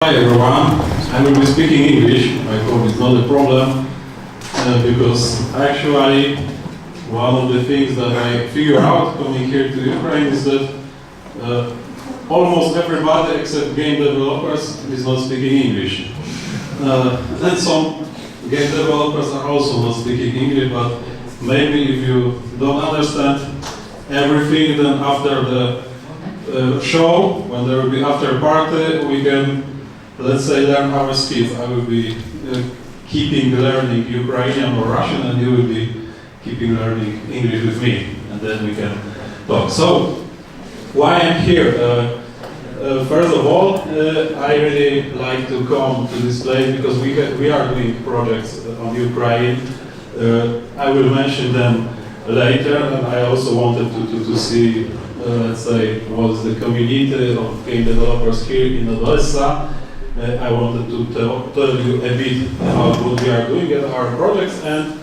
Hi everyone, I will be speaking English. I hope it's not a problem because actually one of the things that I figure out coming here to Ukraine is that almost everybody except game developers is not speaking English. And some game developers are also not speaking English, but maybe if you don't understand everything, then after the show, when there will be after party, we can, let's say, learn our skills. I will be keeping learning Ukrainian or Russian, and you will be keeping learning English with me, and then we can talk. So, why I'm here? First of all, I really like to come to this place because we are doing projects on Ukraine. I will mention them later, and I also wanted to see, let's say, what's the community of game developers here in Odessa. I wanted to tell you a bit about what we are doing at our projects, and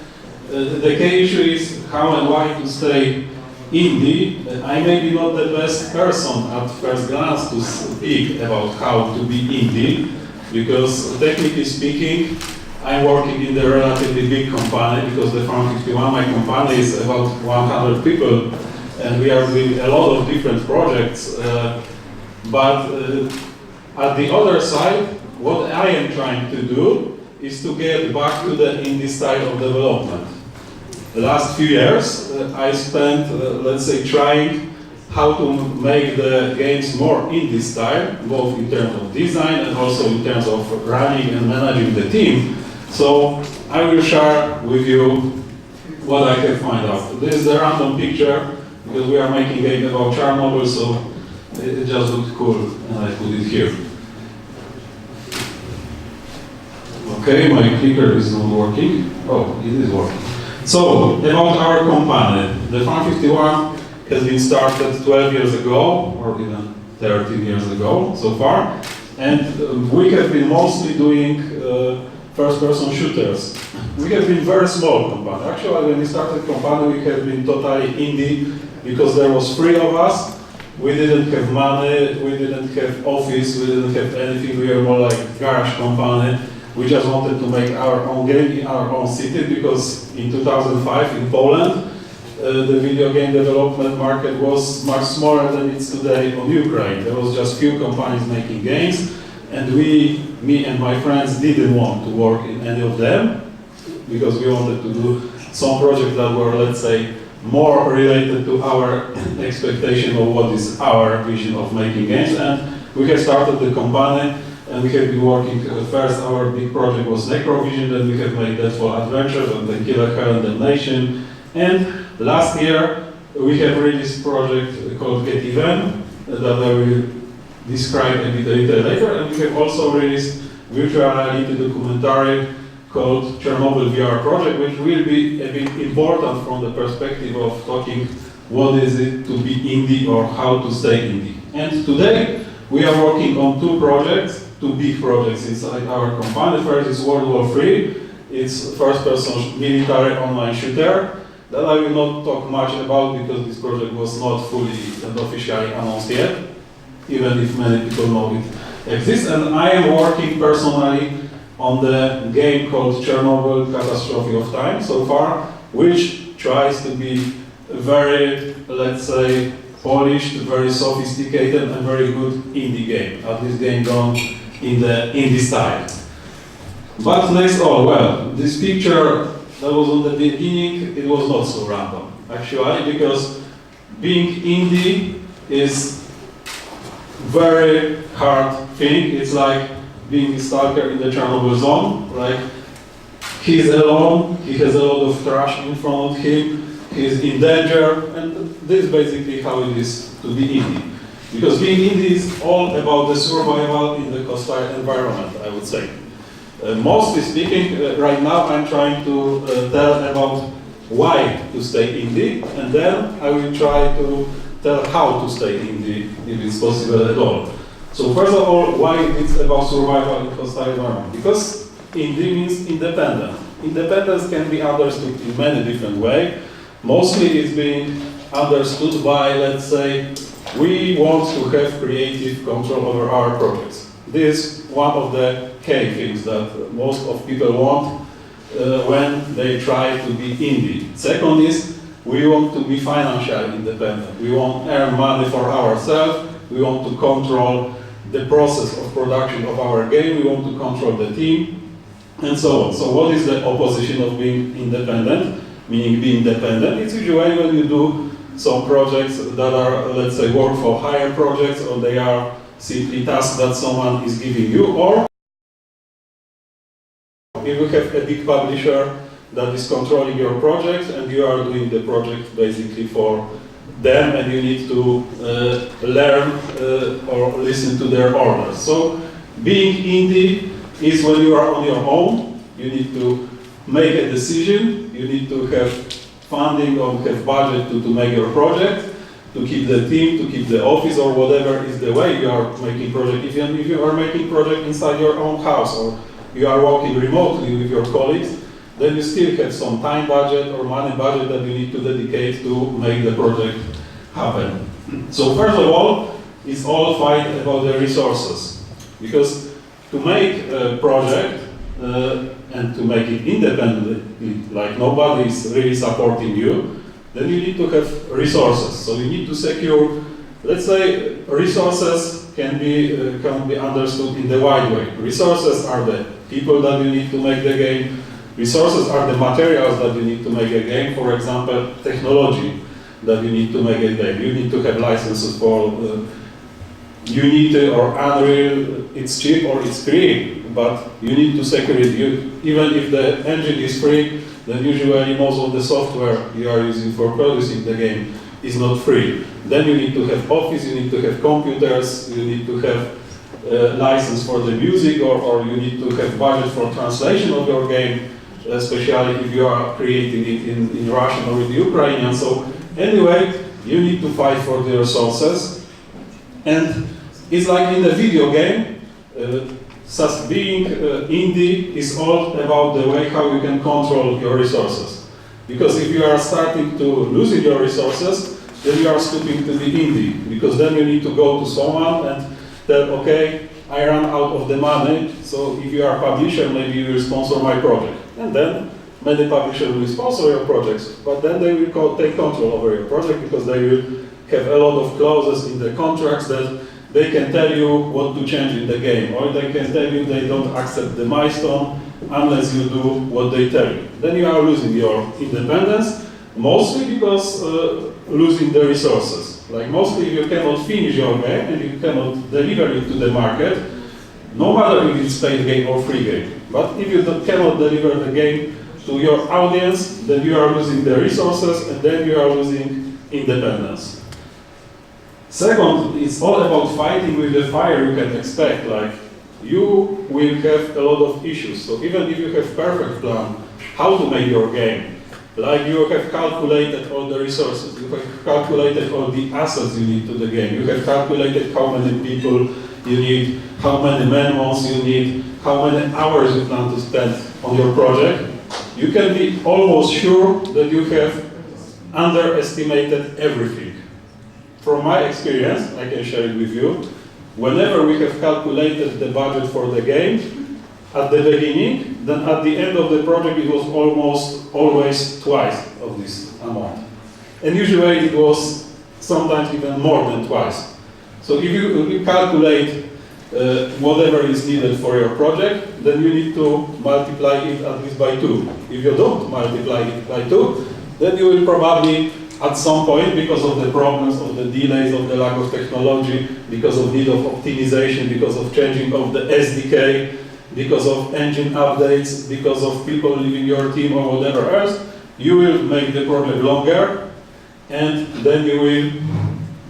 the key issue is how and why to stay indie. I may be not the best person at first glance to speak about how to be indie, because technically speaking, I'm working in the relatively big company, because the Farm 51, my company, is about 100 people, and we are doing a lot of different projects, but at the other side, what I am trying to do is to get back to the indie style of development. The last few years, I spent, let's say, trying how to make the games more indie style, both in terms of design and also in terms of running and managing the team. So I will share with you what I can find out. This is a random picture, because we are making a game about Chernobyl, so it just looked cool, and I put it here. Okay, my clicker is not working. Oh, it is working. So, about our company. The Farm 51 has been started 12 years ago, or even 13 years ago so far. And we have been mostly doing first-person shooters. We have been very small company. Actually, when we started company, we have been totally indie, because there was three of us. We didn't have money, we didn't have office, we didn't have anything. We were more like a garage company. We just wanted to make our own game in our own city, because in 2005 in Poland, the video game development market was much smaller than it's today on Ukraine. There was just few companies making games, and me and my friends didn't want to work in any of them, because we wanted to do some projects that were, let's say, more related to our expectation of what is our vision of making games. And we have started the company, and we have been working. First, our big project was NecroVisioN, then we have made that for Adventures and Painkiller Hell Damnation. And last year, we have released a project called Even, that I will describe a bit later. And we have also released virtual reality documentary called Chernobyl VR Project, which will be a bit important from the perspective of talking what is it to be indie or how to stay indie. And today, we are working on two projects, two big projects inside our company. First is World War III. It's first-person military online shooter that I will not talk much about, because this project was not fully and officially announced yet, even if many people know it exists. And I am working personally on the game called Chernobyl Catastrophe of Time so far, which tries to be very, let's say, polished, very sophisticated, and very good indie game. At least game done in the indie style. But next, well, this picture that was on the beginning, it was not so random, actually, because being indie is very hard thing. It's like being a stalker in the Chernobyl zone. Like, he's alone, he has a lot of trash in front of him, he's in danger, and this is basically how it is to be indie. Because being indie is all about the survival in the hostile environment, I would say. Mostly speaking, right now I'm trying to tell about why to stay indie, and then I will try to tell how to stay indie, if it's possible at all. So first of all, why it's about survival in hostile environment? Because indie means independent. Independence can be understood in many different ways. Mostly it's being understood by, let's say, we want to have creative control over our projects. This one of the key things that most of people want when they try to be indie. Second is, we want to be financially independent. We want to earn money for ourselves. We want to control the process of production of our game. We want to control the team, and so on. So what is the opposition of being independent? Meaning being dependent. It's usually when you do some projects that are, let's say, work for hire projects, or they are simply tasks that someone is giving you, or if you have a big publisher that is controlling your project and you are doing the project basically for them, and you need to learn or listen to their orders. So being indie is when you are on your own. You need to make a decision, you need to have funding or have budget to make your project, to keep the team, to keep the office, or whatever is the way you are making project. Even if you are making project inside your own house, or you are working remotely with your colleagues, then you still have some time budget or money budget that you need to dedicate to make the project happen. So first of all, it's all fight about the resources. Because to make a project and to make it independently, like nobody is really supporting you, then you need to have resources. So you need to secure, let's say, resources can be understood in the wide way. Resources are the people that you need to make the game. Resources are the materials that you need to make a game. For example, technology that you need to make a game. You need to have licenses for Unity or Unreal. It's cheap or it's free, but you need to secure it. Even if the engine is free, then usually most of the software you are using for producing the game is not free. Then you need to have office, you need to have computers, you need to have license for the music, or you need to have budget for translation of your game, especially if you are creating it in Russian or in Ukrainian. So anyway, you need to fight for the resources. And it's like in a video game, being indie is all about the way how you can control your resources. Because if you are starting to losing your resources, then you are stooping to be indie. Because then you need to go to someone and tell, okay, I ran out of the money, so if you are a publisher, maybe you will sponsor my project. And then many publishers will sponsor your projects, but then they will take control over your project, because they will have a lot of clauses in the contracts that they can tell you what to change in the game, or they can tell you they don't accept the milestone unless you do what they tell you. Then you are losing your independence, mostly because losing the resources. Like mostly if you cannot finish your game and you cannot deliver it to the market, no matter if it's paid game or free game. But if you cannot deliver the game to your audience, then you are losing the resources, and then you are losing independence. Second, it's all about fighting with the fire you can expect. Like, you will have a lot of issues. So even if you have perfect plan how to make your game, like you have calculated all the resources, you have calculated all the assets you need to the game, you have calculated how many people you need, how many man-months you need, how many hours you plan to spend on your project, you can be almost sure that you have underestimated everything. From my experience, I can share it with you, whenever we have calculated the budget for the game, at the beginning, then at the end of the project it was almost always twice of this amount. And usually it was sometimes even more than twice. So if you calculate whatever is needed for your project, then you need to multiply it at least by 2. If you don't multiply it by 2, then you will probably at some point, because of the problems, of the delays, of the lack of technology, because of need of optimization, because of changing of the SDK, because of engine updates, because of people leaving your team or whatever else, you will make the project longer, and then you will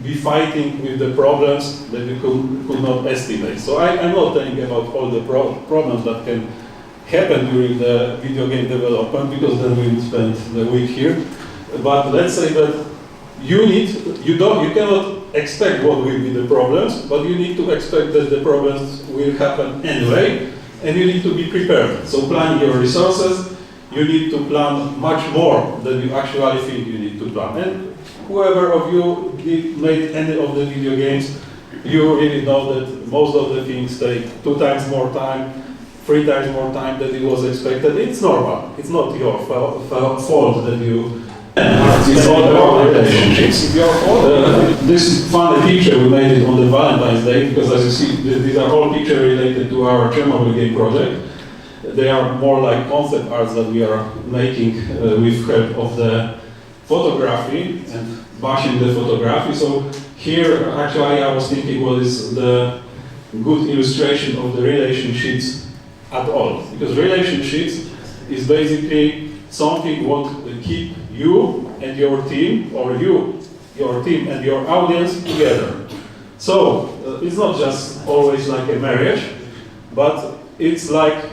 be fighting with the problems that you could not estimate. So I'm not telling about all the problems that can happen during the video game development, because then we will spend the week here. But let's say that you cannot expect what will be the problems, but you need to expect that the problems will happen anyway, and you need to be prepared. So plan your resources, you need to plan much more than you actually think you need to plan. And whoever of you made any of the video games you really know that most of the things take 2 times more time, 3 times more time than it was expected. It's normal. It's not your fault that you it's all about relationships. It's your fault. This funny picture, we made it on the Valentine's Day, because as you see, these are all pictures related to our Chernobyl game project. They are more like concept arts that we are making with help of the photography and bashing the photography. So here, actually, I was thinking what is the good illustration of the relationships at all. Because relationships is basically something what keep you and your team, or you, your team and your audience together. So it's not just always like a marriage, but it's like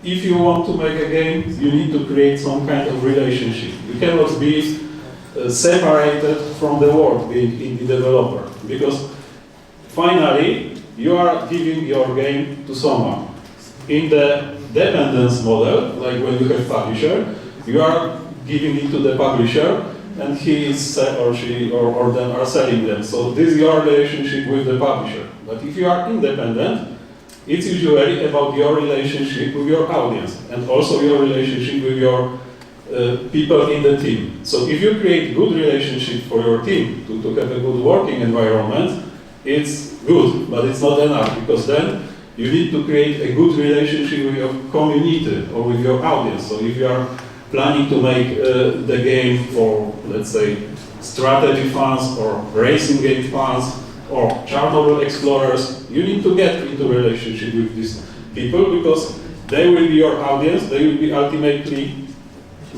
if you want to make a game, you need to create some kind of relationship. You cannot be separated from the world being indie developer, because finally you are giving your game to someone. In the dependence model, like when you have publisher, you are giving it to the publisher, and he is or she or them are selling them. So this is your relationship with the publisher. But if you are independent, it's usually about your relationship with your audience, and also your relationship with your people in the team. So if you create good relationship for your team to have a good working environment, it's good, but it's not enough, because then you need to create a good relationship with your community or with your audience. So if you are planning to make the game for, let's say, strategy fans or racing game fans or Chernobyl explorers, you need to get into relationship with these people, because they will be your audience, they will be ultimately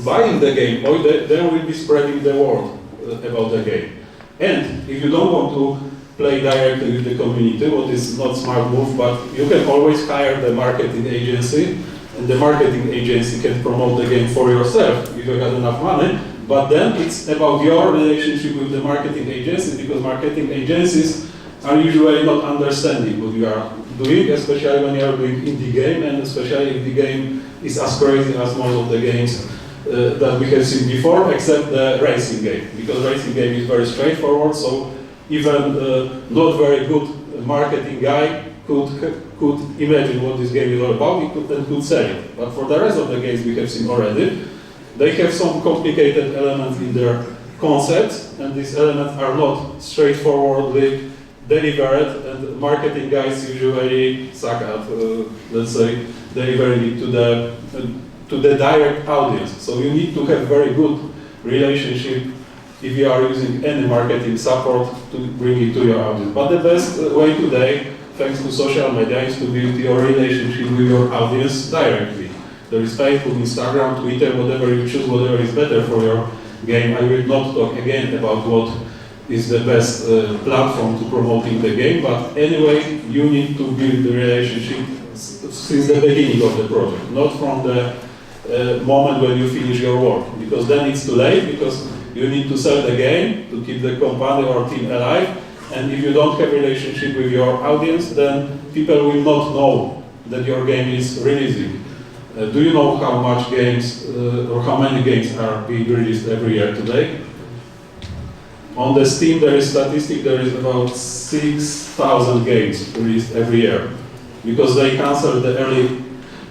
buying the game, or they will be spreading the word about the game. And if you don't want to play directly with the community, what is not smart move, but you can always hire the marketing agency, and the marketing agency can promote the game for yourself if you have enough money. But then it's about your relationship with the marketing agency, because marketing agencies are usually not understanding what you are doing, especially when you are doing indie game, and especially if the game is as crazy as most of the games that we have seen before, except the racing game, because racing game is very straightforward. So even not very good marketing guy could imagine what this game is all about, and could sell it. But for the rest of the games we have seen already, they have some complicated elements in their concepts, and these elements are not straightforwardly delivered, and marketing guys usually suck at, let's say, delivering it to the direct audience. So you need to have very good relationship if you are using any marketing support to bring it to your audience. But the best way today, thanks to social media, is to build your relationship with your audience directly. There is Facebook, Instagram, Twitter, whatever you choose, whatever is better for your game. I will not talk again about what is the best platform to promoting the game, but anyway, you need to build the relationship since the beginning of the project, not from the moment when you finish your work, because then it's too late, because you need to sell the game to keep the company or team alive, and if you don't have a relationship with your audience, then people will not know that your game is releasing. Do you know how much games or how many games are being released every year today? On the Steam there is statistic, there is about 6,000 games released every year, because they canceled the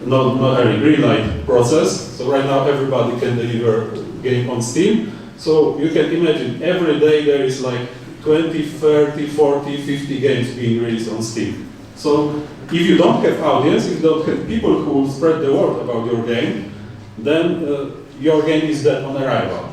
green light process. So right now everybody can deliver game on Steam. So you can imagine every day there is like 20, 30, 40, 50 games being released on Steam. So if you don't have audience, if you don't have people who will spread the word about your game, then your game is dead on arrival.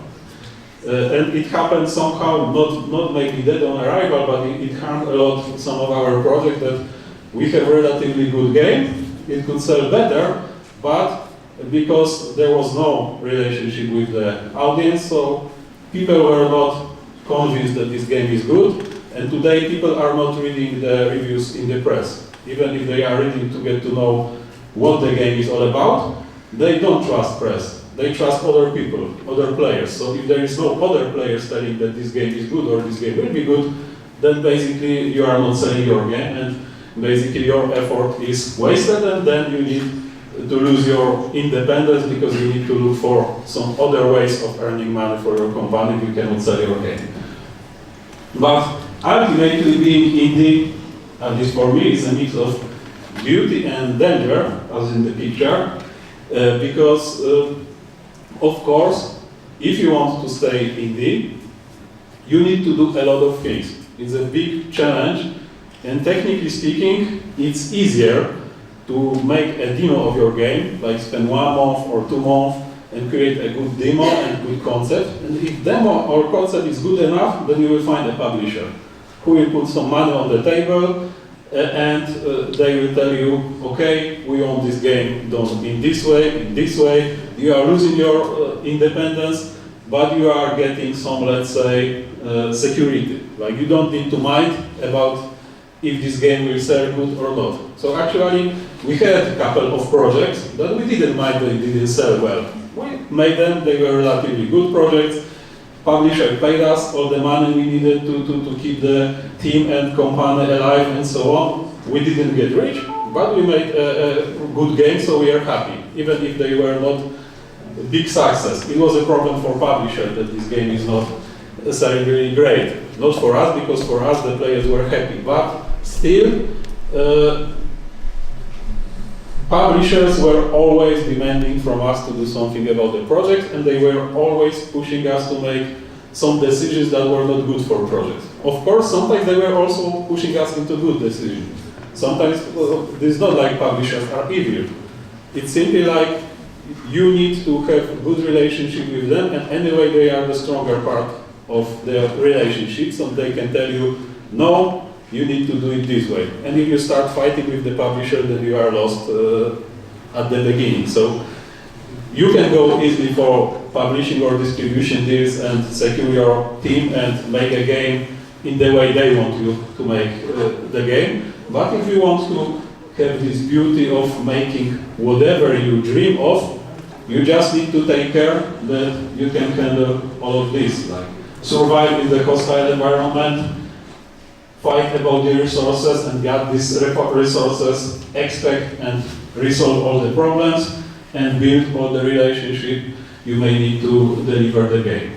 And it happened somehow, not maybe dead on arrival, but it harmed a lot some of our projects, that we have relatively good game, it could sell better, but because there was no relationship with the audience, so people were not convinced that this game is good, and today people are not reading the reviews in the press. Even if they are reading to get to know what the game is all about, they don't trust press. They trust other people, other players. So if there is no other players telling that this game is good or this game will be good, then basically you are not selling your game, and basically your effort is wasted, and then you need to lose your independence, because you need to look for some other ways of earning money for your company if you cannot sell your game. But Ultimately, being indie, at least for me, is a mix of beauty and danger, as in the picture, because, of course, if you want to stay indie, you need to do a lot of things. It's a big challenge, and technically speaking, it's easier to make a demo of your game, like spend 1 month or 2 months and create a good demo and good concept. And if demo or concept is good enough, then you will find a publisher who will put some money on the table, and they will tell you, okay, we want this game done in this way. You are losing your independence, but you are getting some, let's say, security. Like, you don't need to mind about if this game will sell good or not. So actually, we had a couple of projects that we didn't mind they didn't sell well. We made them, they were relatively good projects. Publisher paid us all the money we needed to keep the team and company alive and so on. We didn't get rich, but we made a good game, so we are happy, even if they were not a big success. It was a problem for publisher that this game is not selling really great. Not for us, because for us the players were happy, but still publishers were always demanding from us to do something about the project, and they were always pushing us to make some decisions that were not good for projects. Of course, sometimes they were also pushing us into good decisions. Sometimes it's not like publishers are evil. It's simply like you need to have a good relationship with them, and anyway they are the stronger part of the relationship, so they can tell you, no, you need to do it this way. And if you start fighting with the publisher, then you are lost at the beginning. So you can go easily for publishing or distribution deals and secure your team and make a game in the way they want you to make the game. But if you want to have this beauty of making whatever you dream of, you just need to take care that you can handle all of this, like survive in the hostile environment, fight about the resources and get these resources, expect and resolve all the problems, and build all the relationship you may need to deliver the game.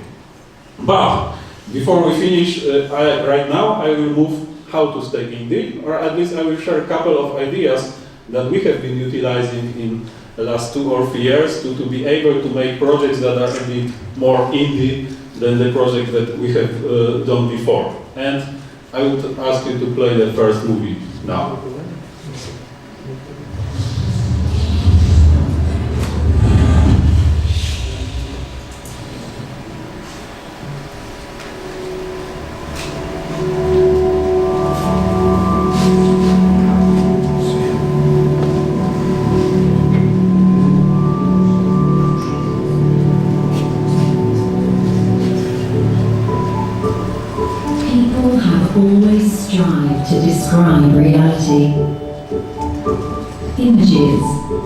But before we finish, right now I will move how to stay indie, or at least I will share a couple of ideas that we have been utilizing in the last 2 or 3 years to be able to make projects that are indeed more indie than the project that we have done before. And I would ask you to play the first movie now. To describe reality. Images,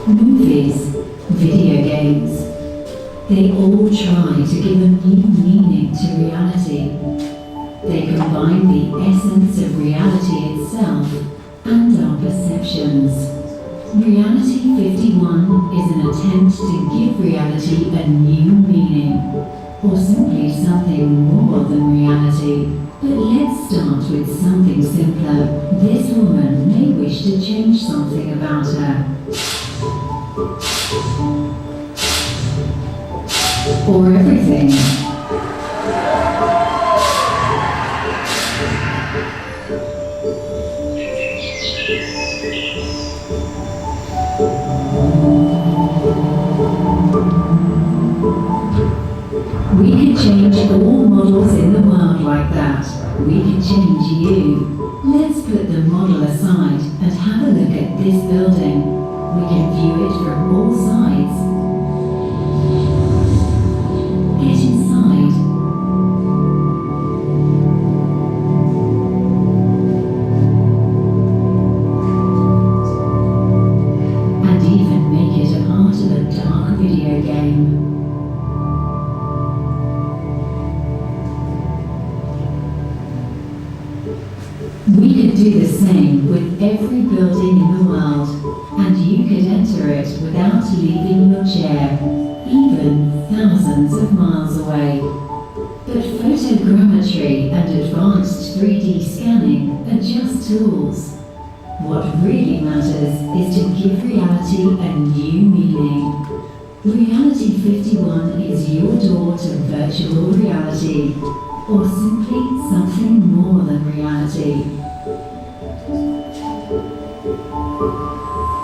movies, video games, they all try to give a new meaning to reality. They combine the essence of reality itself and our perceptions. Reality 51 is an attempt to give reality a new meaning, or simply something more than reality. But let's start with something simpler. This woman may wish to change something about her. Or everything. We could change all models in the world like that. We could change you. Let's put the model aside and have a look at this building. We can view it from all sides. Get inside. And even make it a part of a dark video game. We could do the same with every building in the world, and you could enter it without leaving your chair, even thousands of miles away. But But photogrammetry and advanced 3D scanning are just tools. What really matters is to give reality a new meaning. Reality 51 is your door to virtual reality, or simply something more than reality.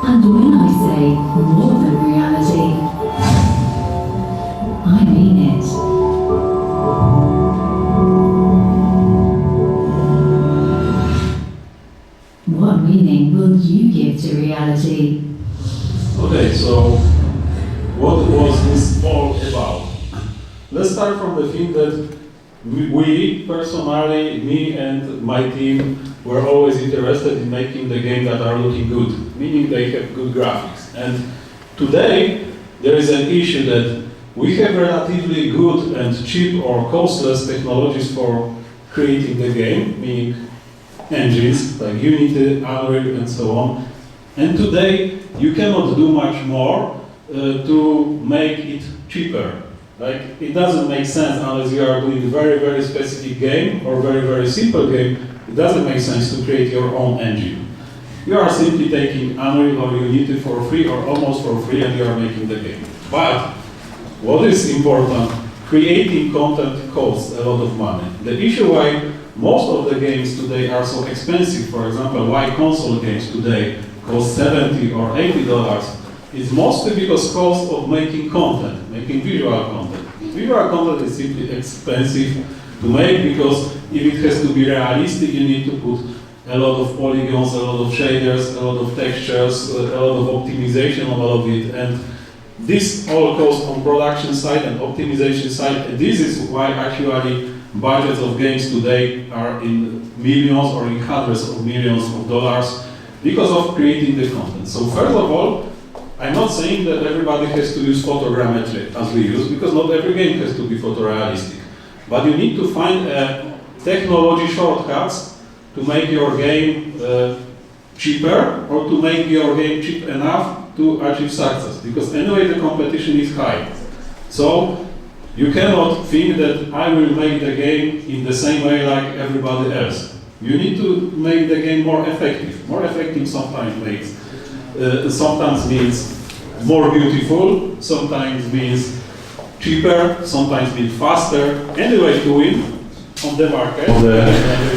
And when I say more than reality, I mean it. What meaning will you give to reality? Okay, so what was this all about? Let's start from the thing that we, personally, me and my team, were always interested in making the games that are looking good, meaning they have good graphics. And today, there is an issue that we have relatively good and cheap or costless technologies for creating the game, meaning engines like Unity, Unreal, and so on. And today, you cannot do much more to make it cheaper. Like, it doesn't make sense unless you are doing a very, very specific game or very, very simple game. It doesn't make sense to create your own engine. You are simply taking Unreal or Unity for free or almost for free and you are making the game. But what is important, creating content costs a lot of money. The issue why most of the games today are so expensive, for example, why console games today cost $70 or $80, is mostly because cost of making content, making visual content. Visual content is simply expensive to make because if it has to be realistic, you need to put a lot of polygons, a lot of shaders, a lot of textures, a lot of optimization on all of it. And this all costs on production side and optimization side. And this is why actually budgets of games today are in millions or in hundreds of millions of dollars because of creating the content. So first of all, I'm not saying that everybody has to use photogrammetry as we use, because not every game has to be photorealistic. But you need to find technology shortcuts to make your game cheaper, or to make your game cheap enough to achieve success. Because anyway, the competition is high. So you cannot think that I will make the game in the same way like everybody else. You need to make the game more effective. More effective sometimes means more beautiful, sometimes means cheaper, sometimes means faster. Anyway, to win on the market, on the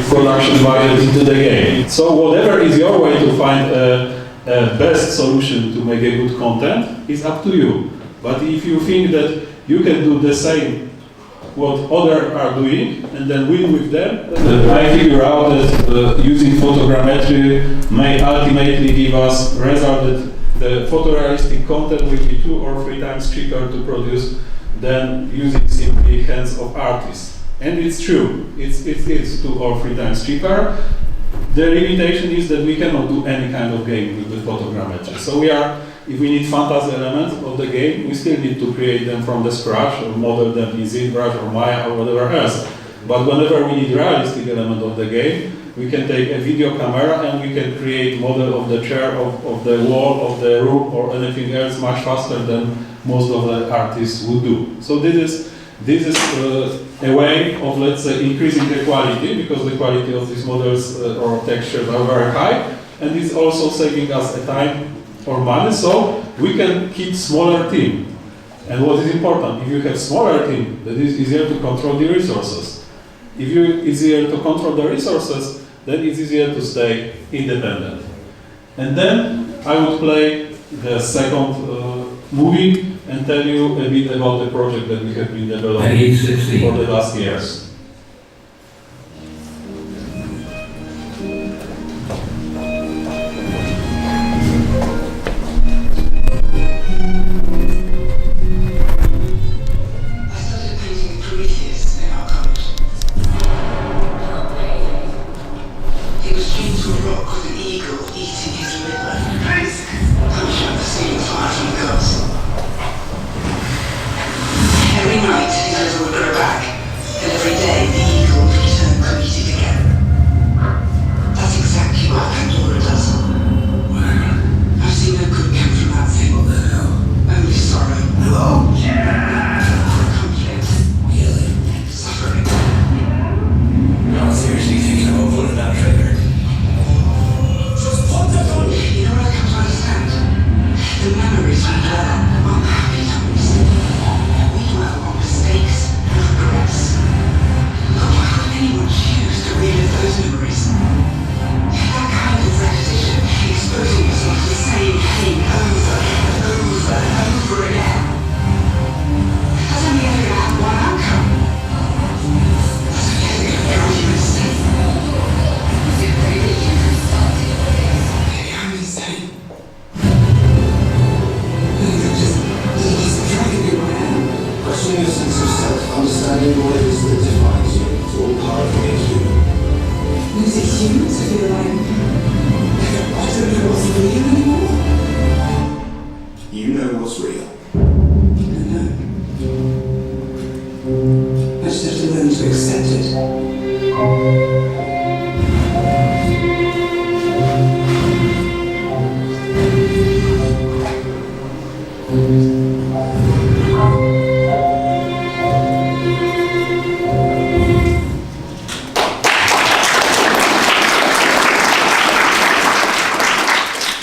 production budget into the game. So whatever is your way to find a best solution to make a good content is up to you. But if you think that you can do the same what others are doing and then win with them, I figure out that using photogrammetry may ultimately give us result that the photorealistic content will be 2 or 3 times cheaper to produce than using simply hands of artists. And it's true, it's 2 or 3 times cheaper. The limitation is that we cannot do any kind of game with the photogrammetry. So if we need fantasy elements of the game, we still need to create them from the scratch or model them in ZBrush or Maya or whatever else. But whenever we need realistic element of the game, we can take a video camera and we can create model of the chair, of the wall, of the room or anything else much faster than most of the artists would do. So this is a way of, let's say, increasing the quality, because the quality of these models or textures are very high, and it's also saving us a time or money, so we can keep smaller team. And what is important, if you have smaller team, that is easier to control the resources. If it's easier to control the resources, then it's easier to stay independent. And then I would play the second movie and tell you a bit about the project that we have been developing for the last years. Every night his liver would grow back, and every day The memories we dwell on happy memories. We dwell on mistakes and regrets. But why would anyone choose to relive those memories? That kind of repetition, exposing yourself to the same thing over and over and over again. That's only ever going to have one outcome. That's only ever going to drive you insane. Maybe I'm insane. Questioning your sense of self, understanding what it is that defines you, it's all part of being human. Is it human to feel like I don't know what's real anymore? You know what's real. I know. I just have to learn to accept it.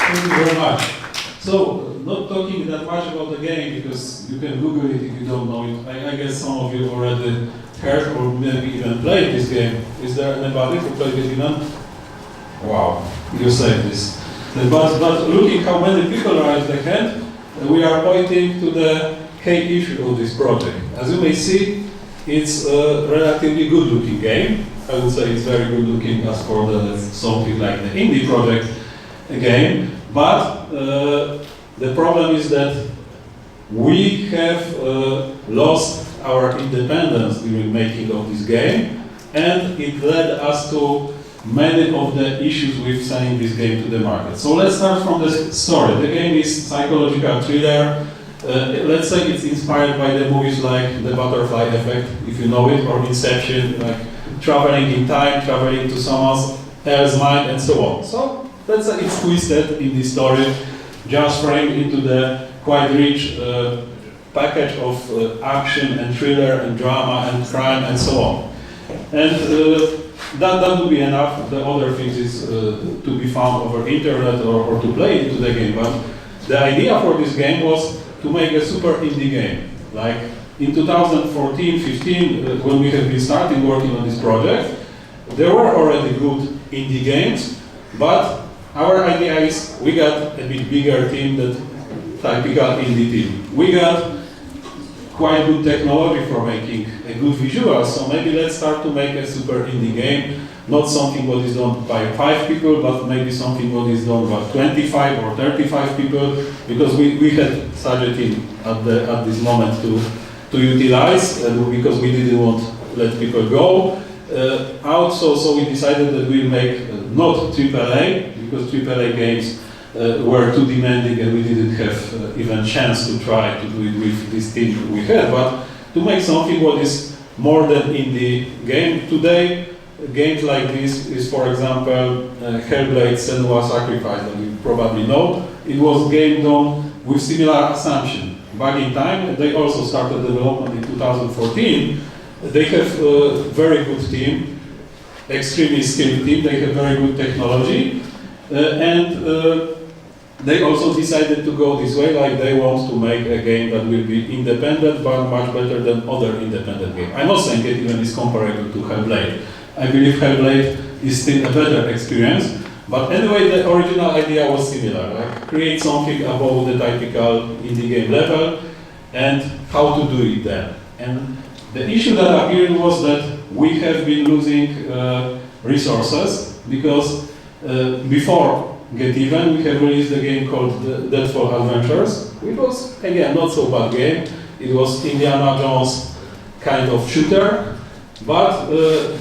Thank you very much. So, not talking that much about the game because you can Google it if you don't know it. I guess some of you already heard or maybe even played this game. Is there anybody who played it even? Wow, you saved this. But looking how many people raised their hand, we are pointing to the key issue of this project. As you may see, it's a relatively good-looking game. I would say it's very good-looking as for something like the indie project game. But the problem is that we have lost our independence during making of this game, and it led us to many of the issues with selling this game to the market. So let's start from the story. The game is psychological thriller. Let's say it's inspired by the movies like The Butterfly Effect, if you know it, or Inception, like traveling in time, traveling to someone else's mind, and so on. So let's say it's twisted in this story, just framed into the quite rich package of action and thriller and drama and crime and so on. And that would be enough. The other things is to be found over internet or to play into the game. But the idea for this game was to make a super indie game. Like in 2014-15, when we have been starting working on this project, there were already good indie games, but our idea is we got a bit bigger team than typical indie team. We got quite good technology for making a good visual, so maybe let's start to make a super indie game, not something what is done by 5 people, but maybe something what is done by 25 or 35 people, because we had such a team at this moment to utilize, because we didn't want to let people go out, so we decided that we'll make not AAA, because AAA games were too demanding and we didn't have even chance to try to do it with this team we had, but to make something what is more than indie game. Today, games like this is, for example, Hellblade Senua Sacrifice, that you probably know. It was game done with similar assumption. Back in time, they also started development in 2014. They have a very good team, extremely skilled team, they have very good technology, and they also decided to go this way, like they want to make a game that will be independent, but much better than other independent games. I'm not saying it even is comparable to Hellblade. I believe Hellblade is still a better experience, but anyway, the original idea was similar, like create something above the typical indie game level, and how to do it then. And the issue that appeared was that we have been losing resources, because before Get Even, we have released a game called Deadfall Adventures, which was, again, not so bad game. It was Indiana Jones kind of shooter, but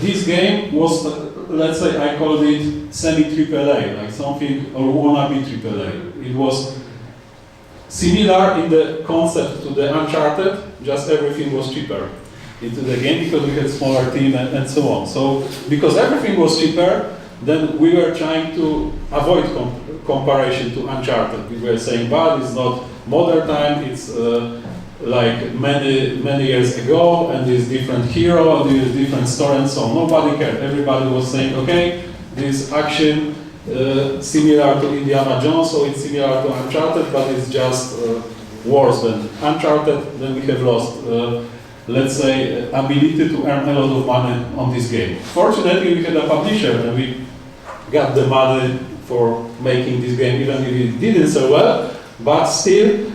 this game was, let's say, I called it semi-AAA, like something, or wannabe AAA. It was similar in the concept to the Uncharted, just everything was cheaper into the game because we had smaller team and so on. So, because everything was cheaper, then we were trying to avoid comparison to Uncharted. We were saying, but it's not modern time, it's like many years ago, and there's different hero, and there's different story and so on. Nobody cared. Everybody was saying, okay, this action similar to Indiana Jones, so it's similar to Uncharted, but it's just worse than Uncharted. Then we have lost, let's say, ability to earn a lot of money on this game. Fortunately, we had a publisher and we got the money for making this game, even if it didn't so well, but still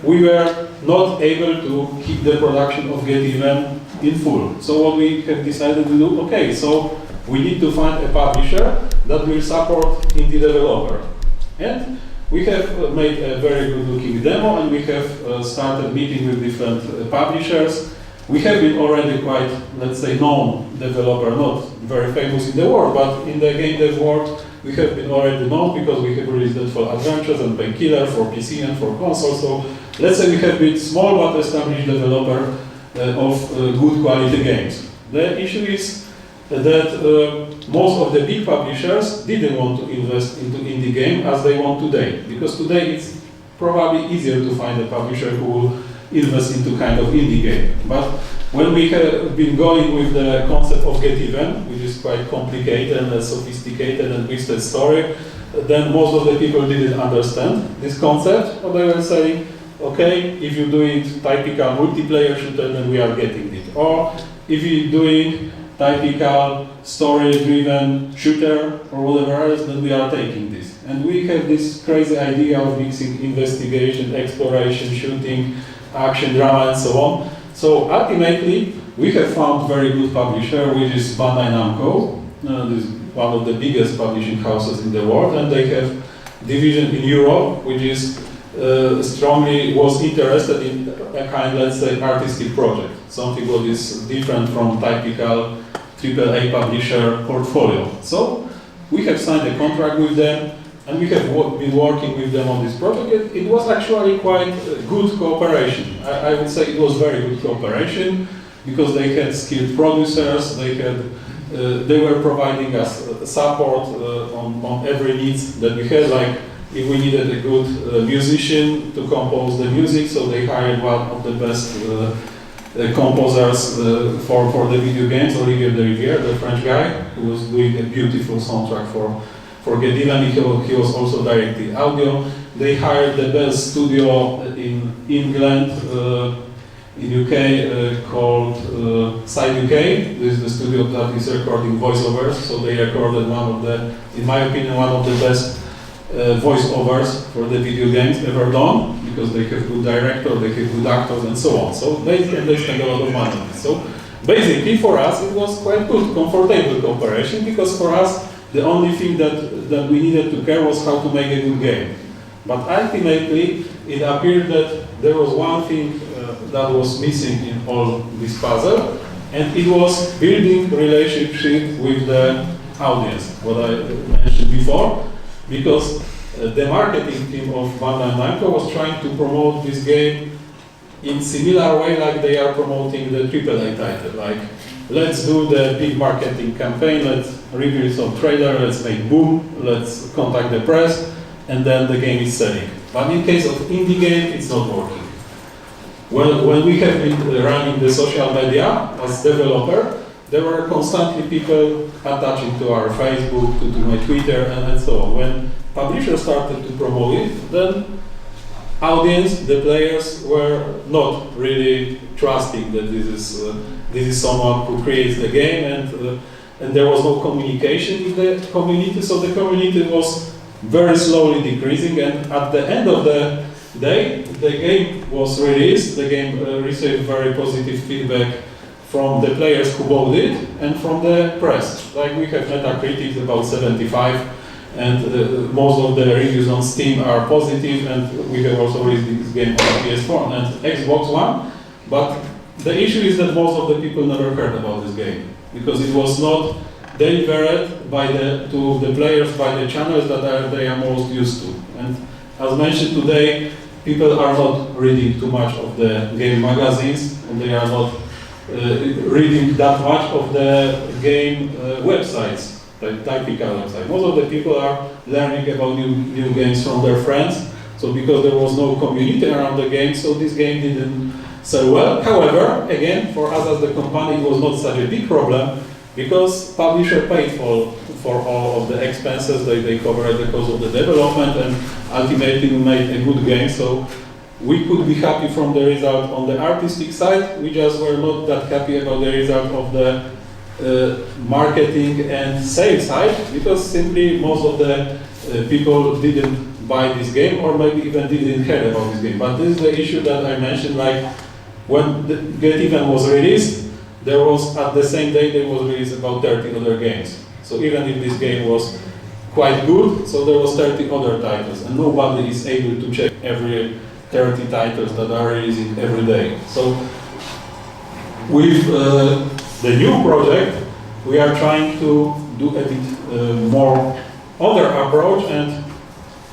we were not able to keep the production of Get Even in full. So what we have decided to do, okay, so we need to find a publisher that will support indie developer. And we have made a very good looking demo and we have started meeting with different publishers. We have been already quite, let's say, known developer, not very famous in the world, but in the game dev world, we have been already known because we have released it for Adventures and Painkiller for PC and for console. So let's say we have been small but established developer of good quality games. The issue is that most of the big publishers didn't want to invest into indie game as they want today, because today it's probably easier to find a publisher who will invest into kind of indie game. But when we have been going with the concept of Get Even, which is quite complicated and sophisticated and twisted story, then most of the people didn't understand this concept, but they were saying, okay, if you're doing typical multiplayer shooter, then we are getting it. Or if you're doing typical story-driven shooter or whatever else, then we are taking this. And we have this crazy idea of mixing investigation, exploration, shooting, action, drama, and so on. So ultimately, we have found very good publisher, which is Bandai Namco. This is one of the biggest publishing houses in the world, and they have division in Europe, which is strongly was interested in a kind, let's say, artistic project, something what is different from typical AAA publisher portfolio. So we have signed a contract with them, and we have been working with them on this project. It was actually quite good cooperation. I would say it was very good cooperation because they had skilled producers, they were providing us support on every needs that we had, like if we needed a good musician to compose the music, so they hired one of the best composers for the video games, Olivier de Rivière, the French guy, who was doing a beautiful soundtrack for Get Even. He was also directing audio. They hired the best studio in England, in UK, called Side UK. This is the studio that is recording voiceovers, so they recorded one of the, in my opinion, one of the best voiceovers for the video games ever done, because they have good director, they have good actors, and so on. So they spend a lot of money on it. So basically, for us, it was quite good, comfortable cooperation, because for us, the only thing that we needed to care was how to make a good game. But ultimately, it appeared that there was one thing that was missing in all this puzzle, and it was building relationship with the audience, what I mentioned before, because the marketing team of Bandai Namco was trying to promote this game in similar way like they are promoting the AAA title, like let's do the big marketing campaign, let's reveal some trailer, let's make boom, let's contact the press, and then the game is selling. But in case of indie game, it's not working. When we have been running the social media as developer, there were constantly people attaching to our Facebook, to my Twitter, and so on. When publishers started to promote it, then audience, the players, were not really trusting that this is someone who creates the game, and there was no communication with the community, so the community was very slowly decreasing, and at the end of the day, the game was released, the game received very positive feedback from the players who bought it and from the press. Like we have Metacritic about 75, and most of the reviews on Steam are positive, and we have also released this game on PS4 and Xbox One. But the issue is that most of the people never heard about this game, because it was not delivered to the players by the channels that they are most used to. And as mentioned today, people are not reading too much of the game magazines, and they are not reading that much of the game websites, the typical website. Most of the people are learning about new games from their friends. So because there was no community around the game, so this game didn't sell well. However, again, for us as the company, it was not such a big problem, because publisher paid for all of the expenses, they covered the cost of the development and ultimately we made a good game. So we could be happy from the result on the artistic side, we just were not that happy about the result of the marketing and sales side, because simply most of the people didn't buy this game or maybe even didn't hear about this game. But this is the issue that I mentioned, like when the Get Even was released, there was at the same day there was released about 30 other games. So even if this game was quite good, so there was 30 other titles and nobody is able to check every 30 titles that are releasing every day. So with the new project, we are trying to do a bit more other approach, and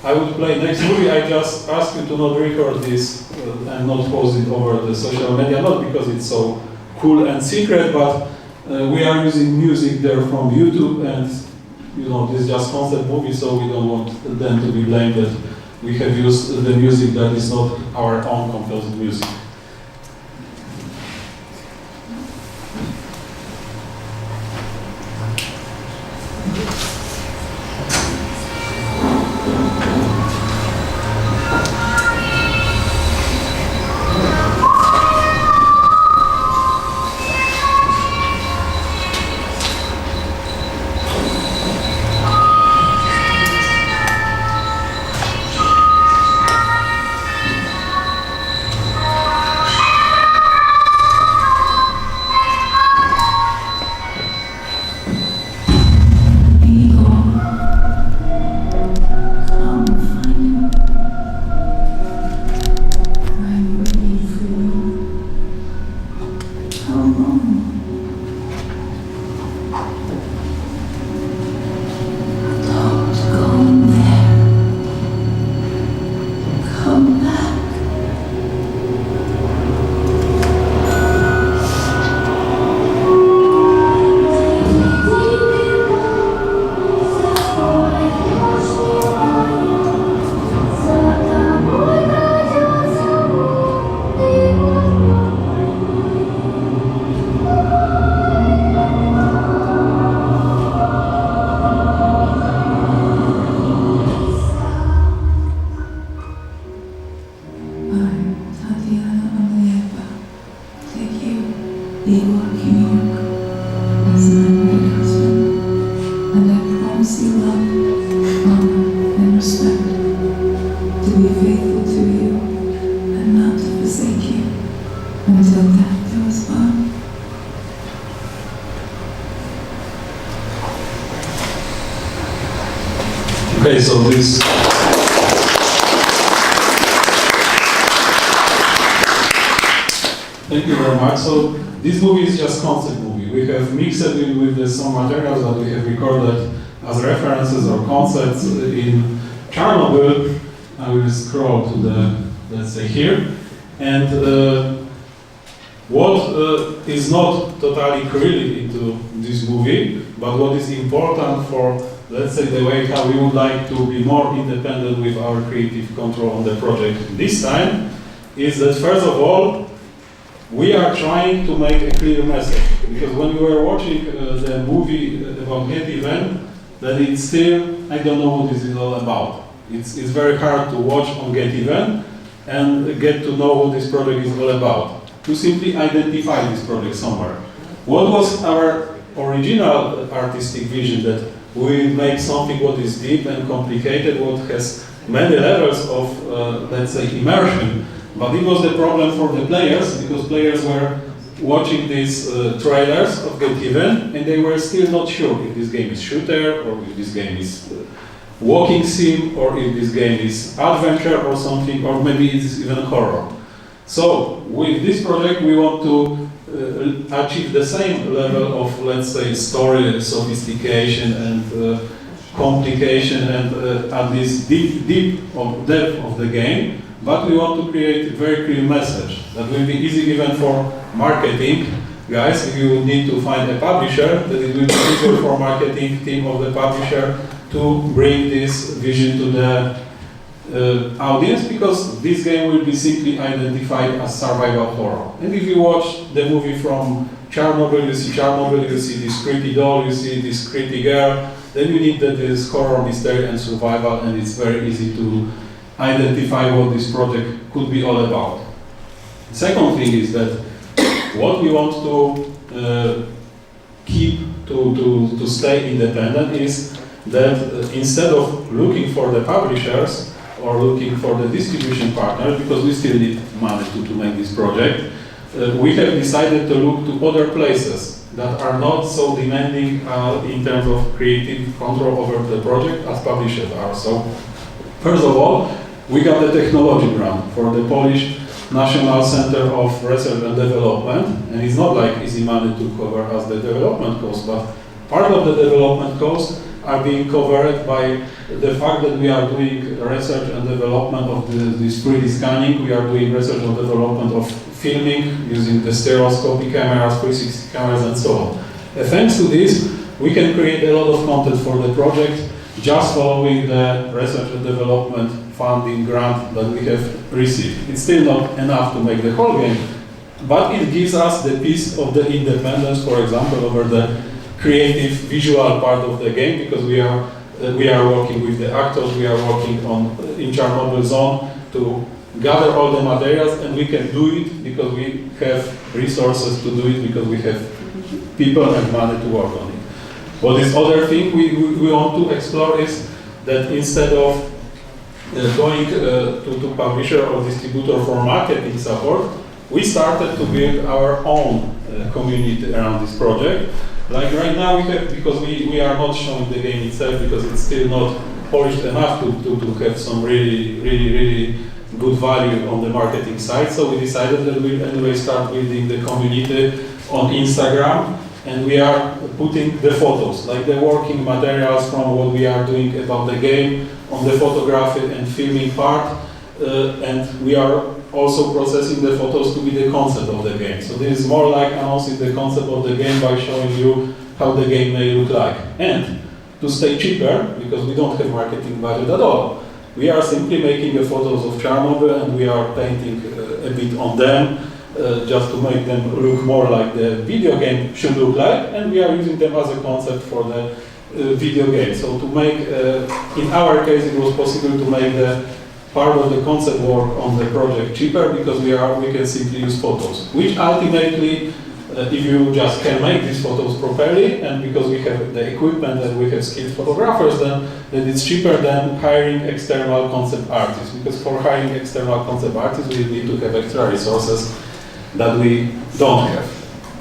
I will play next movie. I just ask you to not record this and not post it over the social media, not because it's so cool and secret, but we are using music there from YouTube, and you know, this is just concept movie, so we don't want them to be blamed that we have used the music that is not our own composed music. Okay, so this thank you very much. So this movie is just concept movie. We have mixed it with some materials that we have recorded as references or concepts in Chernobyl. I will scroll to the, let's say here. And what is not totally created into this movie, but what is important for, let's say, the way how we would like to be more independent with our creative control on the project this time, is that first of all, we are trying to make a clear message. Because when we were watching the movie about Get Even, that it's still, I don't know what this is all about. It's very hard to watch on Get Even and get to know what this project is all about. To simply identify this project somewhere. What was our original artistic vision, that we make something what is deep and complicated, what has many levels of, let's say, immersion. But it was the problem for the players, because players were watching these trailers of Get Even, and they were still not sure if this game is shooter, or if this game is walking sim, or if this game is adventure or something, or maybe it's even horror. So with this project we want to achieve the same level of, let's say, story sophistication and complication and at least depth of the game, but we want to create a very clear message that will be easy even for marketing guys. If you need to find a publisher, that it will be easier for marketing team of the publisher to bring this vision to the audience, because this game will be simply identified as survival horror. And if you watch the movie from Chernobyl, you see this creepy doll, you see this creepy girl, then you need that there is horror, mystery and survival, and it's very easy to identify what this project could be all about. The second thing is that what we want to keep to stay independent is that instead of looking for the publishers or looking for the distribution partners, because we still need money to make this project, we have decided to look to other places that are not so demanding in terms of creative control over the project as publishers are. So, first of all, we got the technology grant for the Polish National Center of Research and Development, and it's not like easy money to cover as the development costs, but part of the development costs are being covered by the fact that we are doing research and development of this 3D scanning, we are doing research and development of filming using the stereoscopic cameras, 360 cameras and so on. Thanks to this, we can create a lot of content for the project just following the research and development funding grant that we have received. It's still not enough to make the whole game, but it gives us the piece of the independence, for example, over the creative visual part of the game, because we are working with the actors, we are working in Chernobyl zone to gather all the materials, and we can do it because we have resources to do it, because we have people and money to work on it. What is other thing we want to explore is that instead of going to publisher or distributor for marketing support, we started to build our own community around this project. Like right now we have, because we are not showing the game itself because it's still not polished enough to have some really good value on the marketing side. So we decided that we'll anyway start building the community on Instagram, and we are putting the photos, like the working materials from what we are doing about the game on the photography and filming part, and we are also processing the photos to be the concept of the game. So this is more like announcing the concept of the game by showing you how the game may look like. And to stay cheaper, because we don't have marketing budget at all, we are simply making the photos of Chernobyl and we are painting a bit on them just to make them look more like the video game should look like, and we are using them as a concept for the video game. So to make, in our case it was possible to make the part of the concept work on the project cheaper because we can simply use photos, which ultimately, if you just can make these photos properly, and because we have the equipment and we have skilled photographers, then it's cheaper than hiring external concept artists, because for hiring external concept artists we need to have extra resources that we don't have.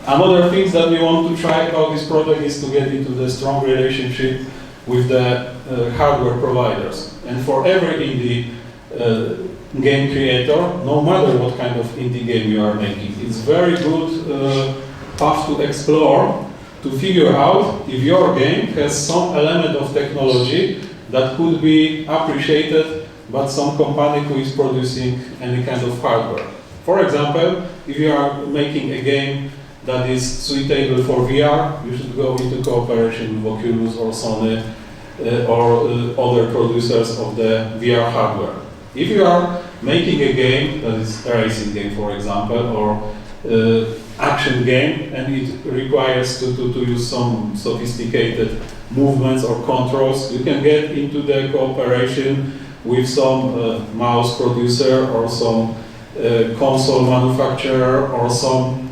Another thing that we want to try about this project is to get into the strong relationship with the hardware providers. And for every indie game creator, no matter what kind of indie game you are making, it's very good path to explore to figure out if your game has some element of technology that could be appreciated by some company who is producing any kind of hardware. For example, if you are making a game that is suitable for VR, you should go into cooperation with Oculus or Sony or other producers of the VR hardware. If you are making a game that is a racing game, for example, or action game, and it requires to use some sophisticated movements or controls, you can get into the cooperation with some mouse producer or some console manufacturer or some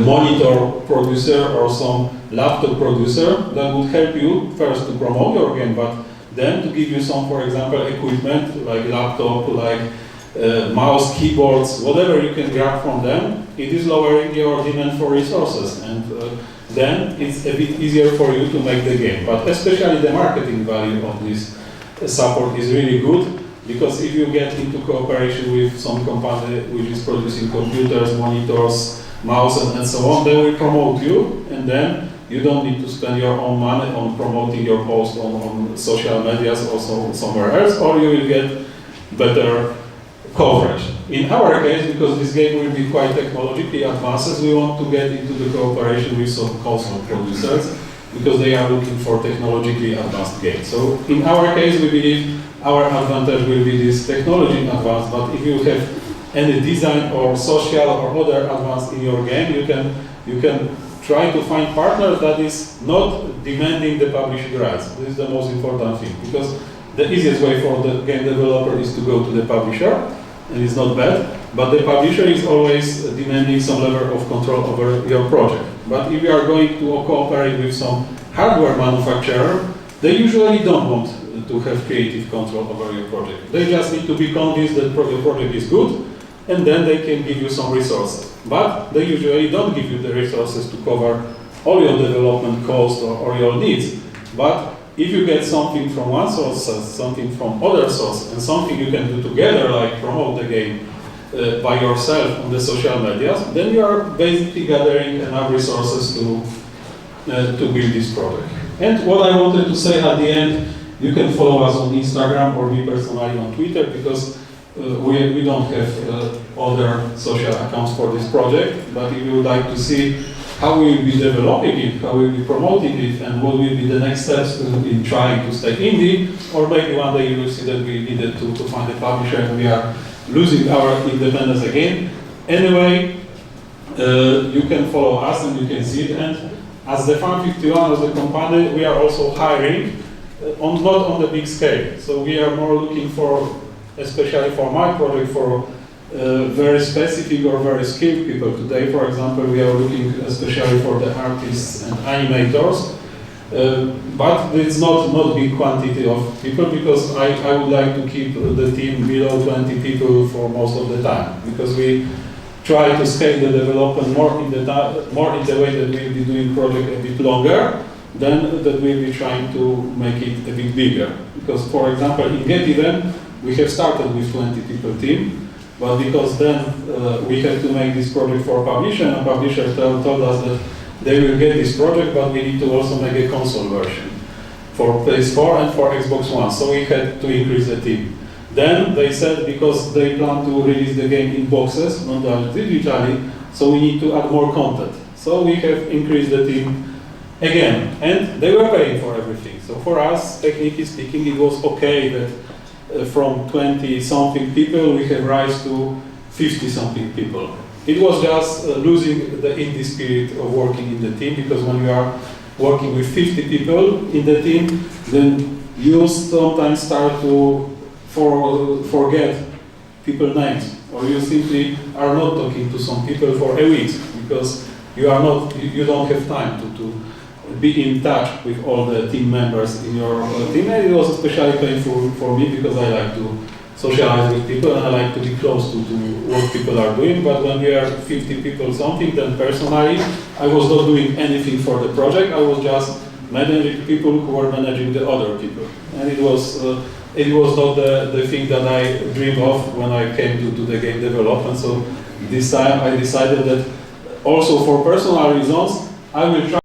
monitor producer or some laptop producer that would help you first to promote your game, but then to give you some, for example, equipment like laptop, like mouse, keyboards, whatever you can grab from them. It is lowering your demand for resources, and then it's a bit easier for you to make the game. But especially the marketing value of this support is really good, because if you get into cooperation with some company which is producing computers, monitors, mouse and so on, they will promote you, and then you don't need to spend your own money on promoting your post on social medias or somewhere else, or you will get better coverage. In our case, because this game will be quite technologically advanced, we want to get into the cooperation with some console producers, because they are looking for technologically advanced games. So in our case, we believe our advantage will be this technology advance, but if you have any design or social or other advance in your game, you can try to find partners that is not demanding the publishing rights. This is the most important thing, because the easiest way for the game developer is to go to the publisher, and it's not bad, but the publisher is always demanding some level of control over your project. But if you are going to cooperate with some hardware manufacturer, they usually don't want to have creative control over your project. They just need to be convinced that your project is good, and then they can give you some resources. But they usually don't give you the resources to cover all your development costs or your needs. But if you get something from one source, something from other source, and something you can do together, like promote the game by yourself on the social media, then you are basically gathering enough resources to build this project. And what I wanted to say at the end, you can follow us on Instagram or me personally on Twitter, because we don't have other social accounts for this project. But if you would like to see how we will be developing it, how we will be promoting it, and what will be the next steps in trying to stay indie, or maybe one day you will see that we needed to find a publisher and we are losing our independence again. Anyway, you can follow us and you can see it. And as the Farm51, as the company, we are also hiring, not on the big scale. So we are more looking for, especially for my project, for very specific or very skilled people. Today, for example, we are looking especially for the artists and animators, but it's not big quantity of people, because I would like to keep the team below 20 people for most of the time, because we try to scale the development more in the way that we'll be doing project a bit longer, than that we'll be trying to make it a bit bigger. Because, for example, in Get Event, we have started with 20 people team, but because then we had to make this project for a publisher, and a publisher told us that they will get this project, but we need to also make a console version for PS4 and for Xbox One, so we had to increase the team. Then they said, because they plan to release the game in boxes, not digitally, so we need to add more content. So we have increased the team again, and they were paying for everything. So for us, technically speaking, it was okay that from 20-something people, we have rise to 50-something people. It was just losing the indie spirit of working in the team, because when you are working with 50 people in the team, then you sometimes start to forget people's names, or you simply are not talking to some people for a week, because you don't have time to be in touch with all the team members in your team. And it was especially painful for me, because I like to socialize with people and I like to be close to what people are doing. But when we are 50 people something, then personally I was not doing anything for the project. I was just managing people who were managing the other people. And it was not the thing that I dreamed of when I came to the game development. So this time I decided that also for personal reasons, I will try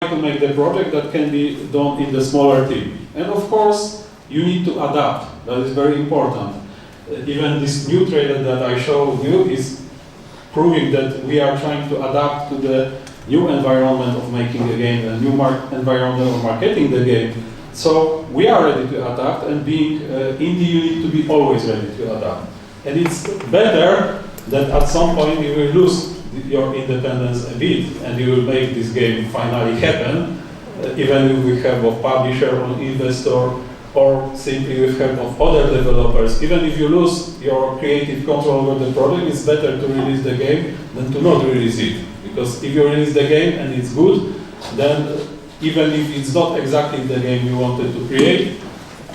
to make the project that can be done in the smaller team. And of course, you need to adapt. That is very important. Even this new trailer that I showed you is proving that we are trying to adapt to the new environment of making a game, a new environment of marketing the game. So we are ready to adapt, and being indie, you need to be always ready to adapt. And it's better that at some point you will lose your independence a bit, and you will make this game finally happen, even if we have a publisher or investor, or simply with help of other developers. Even if you lose your creative control over the project, it's better to release the game than to not release it. Because if you release the game and it's good, then even if it's not exactly the game you wanted to create,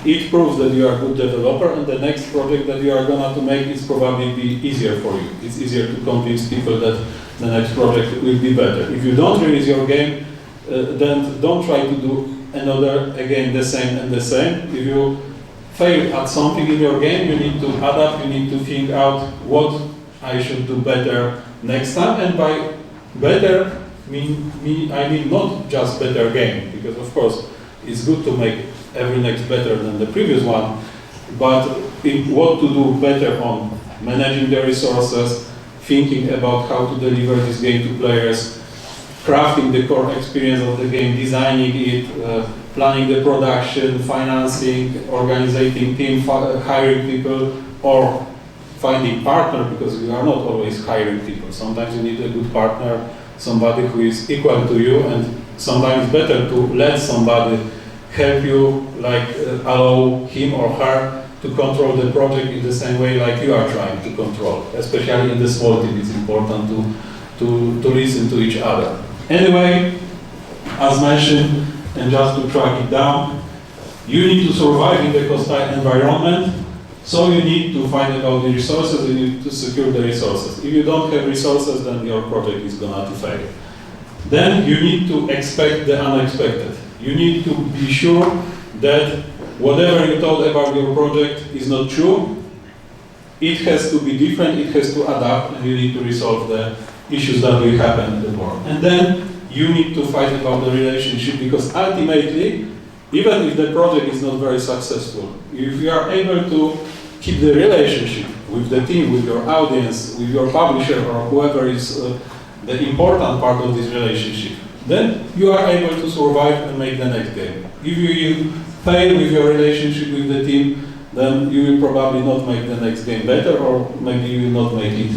it proves that you are a good developer, and the next project that you are going to make is probably be easier for you. It's easier to convince people that the next project will be better. If you don't release your game, then don't try to do another, again, the same and the same. If you fail at something in your game, you need to adapt, you need to think out what I should do better next time. And by better, I mean not just better game, because of course it's good to make every next better than the previous one, but what to do better on managing the resources, thinking about how to deliver this game to players, crafting the core experience of the game, designing it, planning the production, financing, organizing team, hiring people, or finding partner, because you are not always hiring people. Sometimes you need a good partner, somebody who is equal to you, and sometimes better to let somebody help you, like allow him or her to control the project in the same way like you are trying to control. Especially in the small team, it's important to listen to each other. Anyway, as mentioned, and just to track it down, you need to survive in the hostile environment, so you need to find out the resources, you need to secure the resources. If you don't have resources, then your project is going to fail. Then you need to expect the unexpected. You need to be sure that whatever you thought about your project is not true. It has to be different, it has to adapt, and you need to resolve the issues that will happen in the world. And then you need to fight about the relationship, because ultimately, even if the project is not very successful, if you are able to keep the relationship with the team, with your audience, with your publisher, or whoever is the important part of this relationship, then you are able to survive and make the next game. If you fail with your relationship with the team, then you will probably not make the next game better, or maybe you will not make it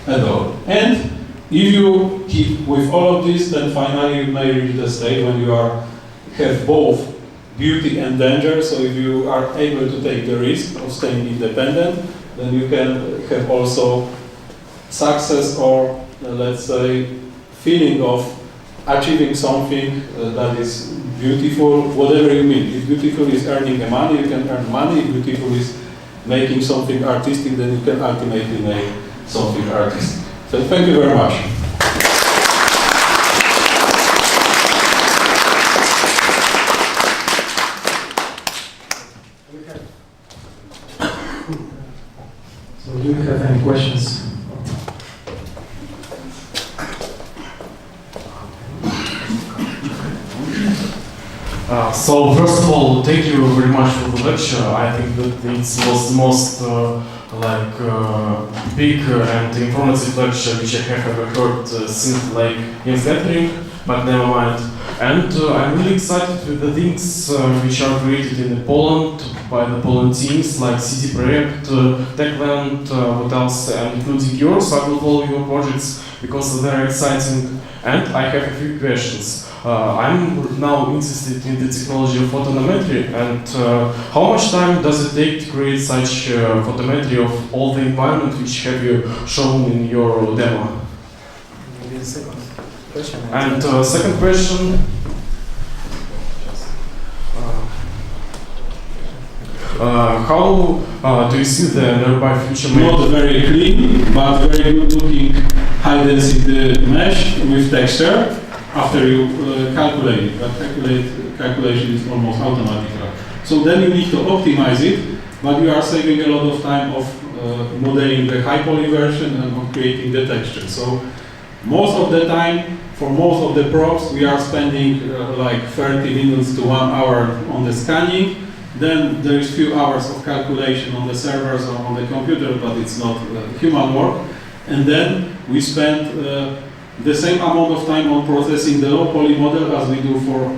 at all. And if you keep with all of this, then finally you may reach the state when you have both beauty and danger. So if you are able to take the risk of staying independent, then you can have also success, or let's say feeling of achieving something that is beautiful, whatever you mean. If beautiful is earning the money, you can earn money. If beautiful is making something artistic, then you can ultimately make something artistic. So thank you very much. So do you have any questions? So first of all, thank you very much for the lecture. I think that it was the most big and informative lecture which I have ever heard since in February, but never mind. And I'm really excited with the things which are created in Poland by the Poland teams, like CD Projekt, Techland, what else, and including yours. I will follow your projects because they're exciting. And I have a few questions. I'm now interested in the technology of photogrammetry, and how much time does it take to create such photogrammetry of all the environment which have you shown in your demo? Maybe the second question. And second question. How do you see the nearby future? Not very clean, but very good looking high density mesh with texture. After you calculate it, but calculation is almost automatic. So then you need to optimize it, but you are saving a lot of time of modeling the high poly version and of creating the texture. So most of the time, for most of the props, we are spending like 30 minutes to 1 hour on the scanning. Then there is few hours of calculation on the servers or on the computer, but it's not human work. And then we spend the same amount of time on processing the low poly model as we do for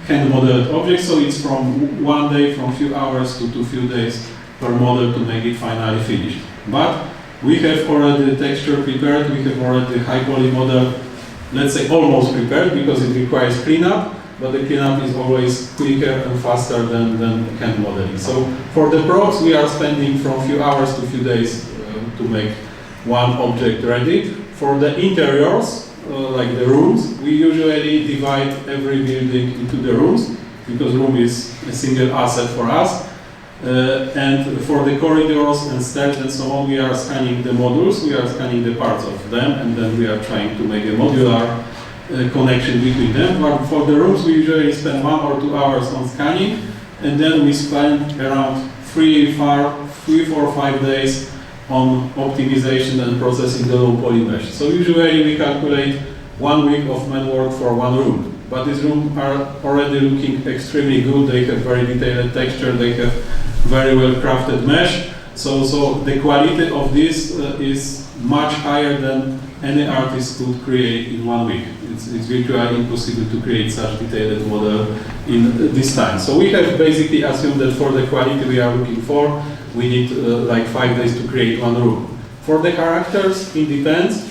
hand modeled objects. So it's from 1 day, from few hours to few days per model to make it finally finished. But we have already the texture prepared, we have already the high poly model, let's say almost prepared, because it requires cleanup, but the cleanup is always quicker and faster than hand modeling. So for the props, we are spending from few hours to few days to make one object ready. For the interiors, like the rooms, we usually divide every building into the rooms, because room is a single asset for us. And for the corridors and stairs and so on, we are scanning the modules, we are scanning the parts of them, and then we are trying to make a modular connection between them. But for the rooms, we usually spend 1 or 2 hours on scanning, and then we spend around 3, 4, 5 days on optimization and processing the low poly mesh. So usually we calculate 1 week of man work for one room. But these rooms are already looking extremely good. They have very detailed texture. They have very well crafted mesh. So the quality of this is much higher than any artist could create in 1 week. It's virtually impossible to create such detailed model in this time. So we have basically assumed that for the quality we are looking for, we need like 5 days to create one room. For the characters, it depends,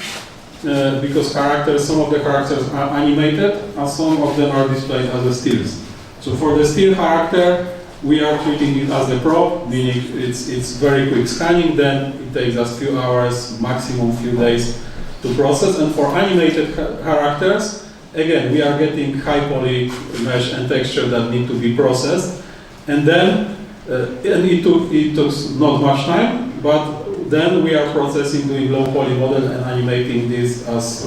because some of the characters are animated, and some of them are displayed as a stills. So for the still character, we are treating it as a prop, meaning it's very quick scanning, then it takes us few hours, maximum few days to process. And for animated characters, again, we are getting high poly mesh and texture that need to be processed. And then, and it took not much time, but then we are processing, doing low poly model and animating this as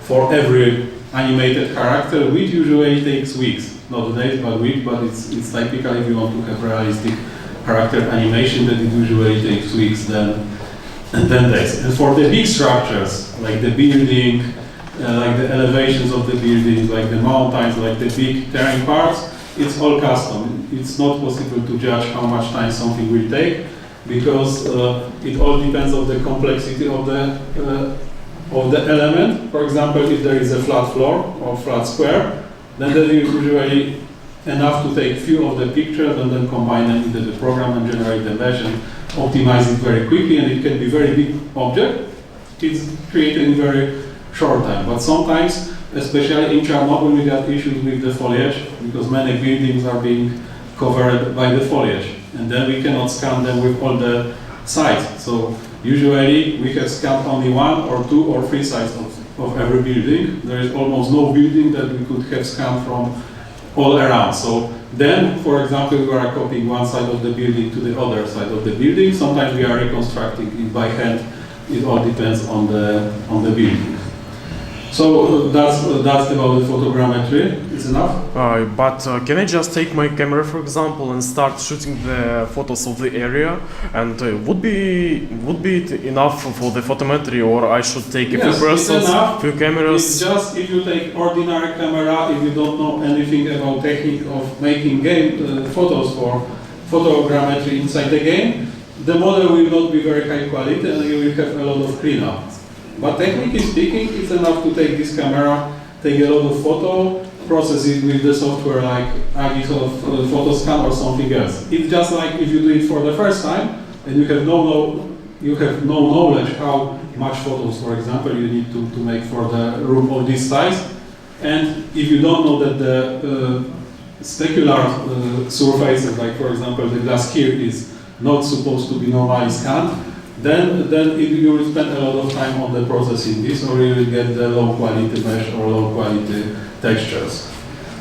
for every animated character, which usually takes weeks. Not days, but weeks, but it's typical if you want to have realistic character animation, that it usually takes weeks than days. And for the big structures, like the building, like the elevations of the buildings, like the mountains, like the big terrain parts, it's all custom. It's not possible to judge how much time something will take, because it all depends on the complexity of the element. For example, if there is a flat floor or flat square, then there is usually enough to take few of the pictures and then combine them into the program and generate the mesh and optimize it very quickly, and it can be very big object. It's created in very short time. But sometimes, especially in Chernobyl, we got issues with the foliage, because many buildings are being covered by the foliage, and then we cannot scan them with all the sites. So usually we have scanned only 1 or 2 or 3 sites of every building. There is almost no building that we could have scanned from all around. So then, for example, we are copying one side of the building to the other side of the building. Sometimes we are reconstructing it by hand. It all depends on the building. So that's about the photogrammetry. Is enough? But can I just take my camera, for example, and start shooting the photos of the area? And would be it enough for the photometry, or I should take a few persons, few cameras? It's just if you take ordinary camera, if you don't know anything about technique of making game photos for photogrammetry inside the game, the model will not be very high quality, and you will have a lot of cleanup. But technically speaking, it's enough to take this camera, take a lot of photo, process it with the software like IGDO Photoscan or something else. It's just like if you do it for the first time and you have no knowledge how much photos, for example, you need to make for the room of this size. And if you don't know that the specular surfaces, like for example the glass here, is not supposed to be normally scanned, then you will spend a lot of time on the processing this, or you will get the low quality mesh or low quality textures.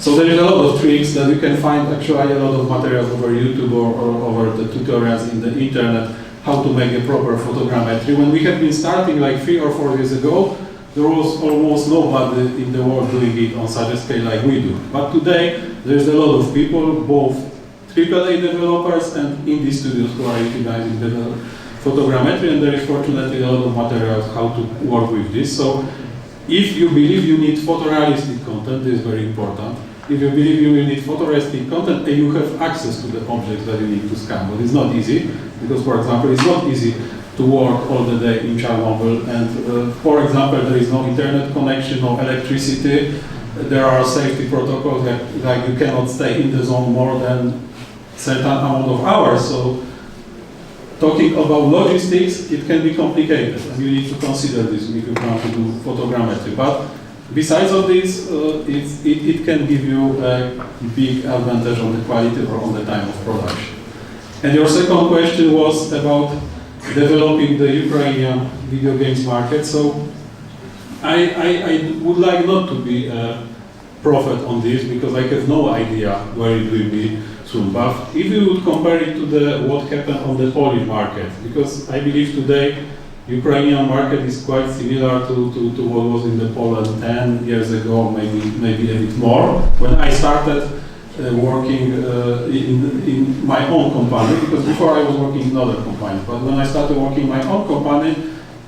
So there is a lot of tricks that you can find, actually a lot of materials over YouTube or over the tutorials in the internet, how to make a proper photogrammetry. When we have been starting like 3 or 4 years ago, there was almost nobody in the world doing it on such a scale like we do. But today, there's a lot of people, both AAA developers and indie studios who are utilizing the photogrammetry, and there is fortunately a lot of materials how to work with this. So if you believe you need photorealistic content, this is very important. If you believe you will need photorealistic content and you have access to the objects that you need to scan, but it's not easy, because for example, it's not easy to work all the day in Chernobyl, and for example, there is no internet connection, no electricity, there are safety protocols like you cannot stay in the zone more than certain amount of hours. So talking about logistics, it can be complicated, and you need to consider this if you plan to do photogrammetry. But besides of this, it can give you a big advantage on the quality or on the time of production. And your second question was about developing the Ukrainian video games market. So I would like not to be a prophet on this, because I have no idea where it will be soon. But if you would compare it to what happened on the Polish market, because I believe today Ukrainian market is quite similar to what was in the Poland 10 years ago, maybe a bit more. When I started working in my own company, because before I was working in other companies, but when I started working in my own company,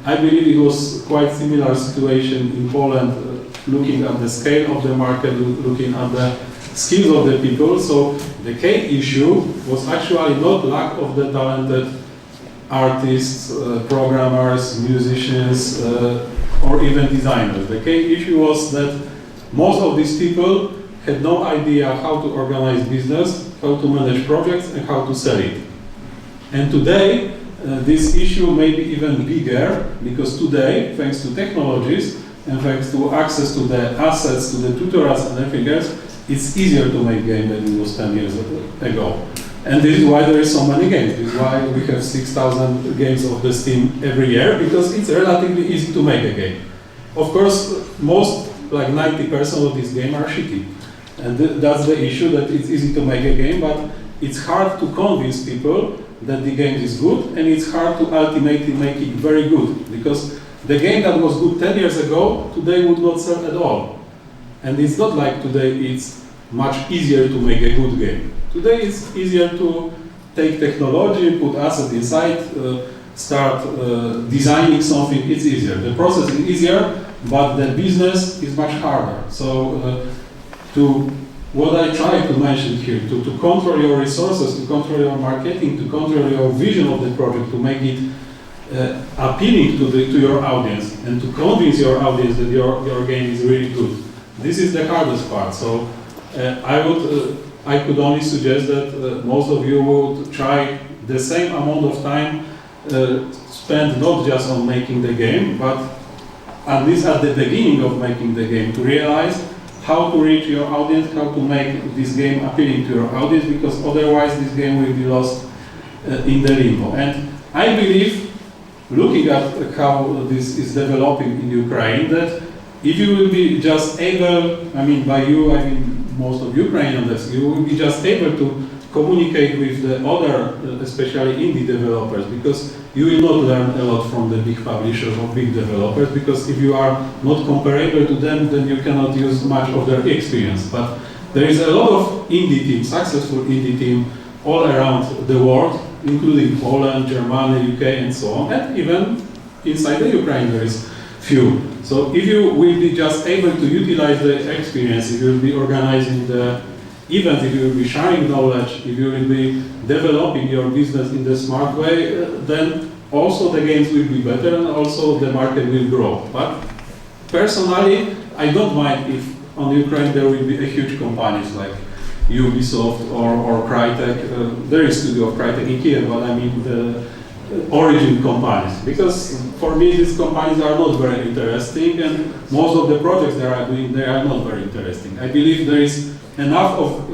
I believe it was quite similar situation in Poland, looking at the scale of the market, looking at the skills of the people. So the key issue was actually not lack of the talented artists, programmers, musicians, or even designers. The key issue was that most of these people had no idea how to organize business, how to manage projects, and how to sell it. And today, this issue may be even bigger, because today, thanks to technologies, and thanks to access to the assets, to the tutorials and everything else, it's easier to make games than it was 10 years ago. And this is why there is so many games. This is why we have 6,000 games of the Steam every year, because it's relatively easy to make a game. Of course, most, like 90% of these games are shitty. And that's the issue, that it's easy to make a game, but it's hard to convince people that the game is good, and it's hard to ultimately make it very good, because the game that was good 10 years ago, today would not sell at all. And it's not like today it's much easier to make a good game. Today it's easier to take technology, put assets inside, start designing something, it's easier. The process is easier, but the business is much harder. So what I try to mention here, to control your resources, to control your marketing, to control your vision of the project, to make it appealing to your audience, and to convince your audience that your game is really good. This is the hardest part. So I could only suggest that most of you would try the same amount of time spent not just on making the game, but at least at the beginning of making the game, to realize how to reach your audience, how to make this game appealing to your audience, because otherwise this game will be lost in the limbo. And I believe, looking at how this is developing in Ukraine, that if you will be just able, I mean by you, I mean most of Ukrainians, you will be just able to communicate with the other, especially indie developers, because you will not learn a lot from the big publishers or big developers, because if you are not comparable to them, then you cannot use much of their experience. But there is a lot of indie teams, successful indie teams all around the world, including Poland, Germany, UK, and so on, and even inside the Ukraine there is few. So if you will be just able to utilize the experience, if you will be organizing the events, if you will be sharing knowledge, if you will be developing your business in the smart way, then also the games will be better and also the market will grow. But personally, I don't mind if on Ukraine there will be a huge companies like Ubisoft or Crytek. There is studio of Crytek in Kiev, but I mean the origin companies, because for me these companies are not very interesting, and most of the projects they are doing, they are not very interesting. I believe there is enough of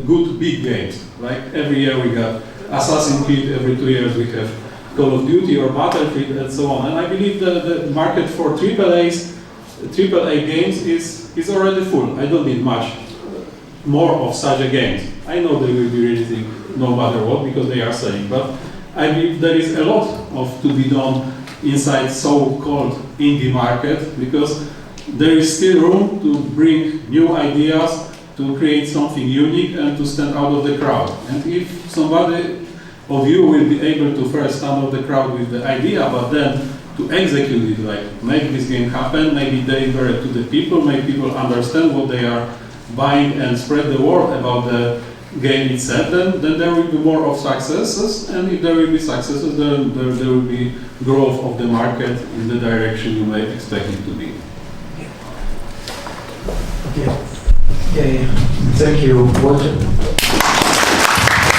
good big games. Like every year we got Assassin's Creed, every 2 years we have Call of Duty or Battlefield and so on. And I believe the market for AAA games is already full. I don't need much more of such a games. I know they will be releasing no matter what, because they are selling, but I believe there is a lot to be done inside so-called indie market, because there is still room to bring new ideas, to create something unique and to stand out of the crowd. And if somebody of you will be able to first stand out of the crowd with the idea, but then to execute it, like make this game happen, maybe deliver it to the people, make people understand what they are buying and spread the word about the game itself, then there will be more of successes, and if there will be successes, then there will be growth of the market in the direction you may expect it to be. Okay, thank you, Wojciech.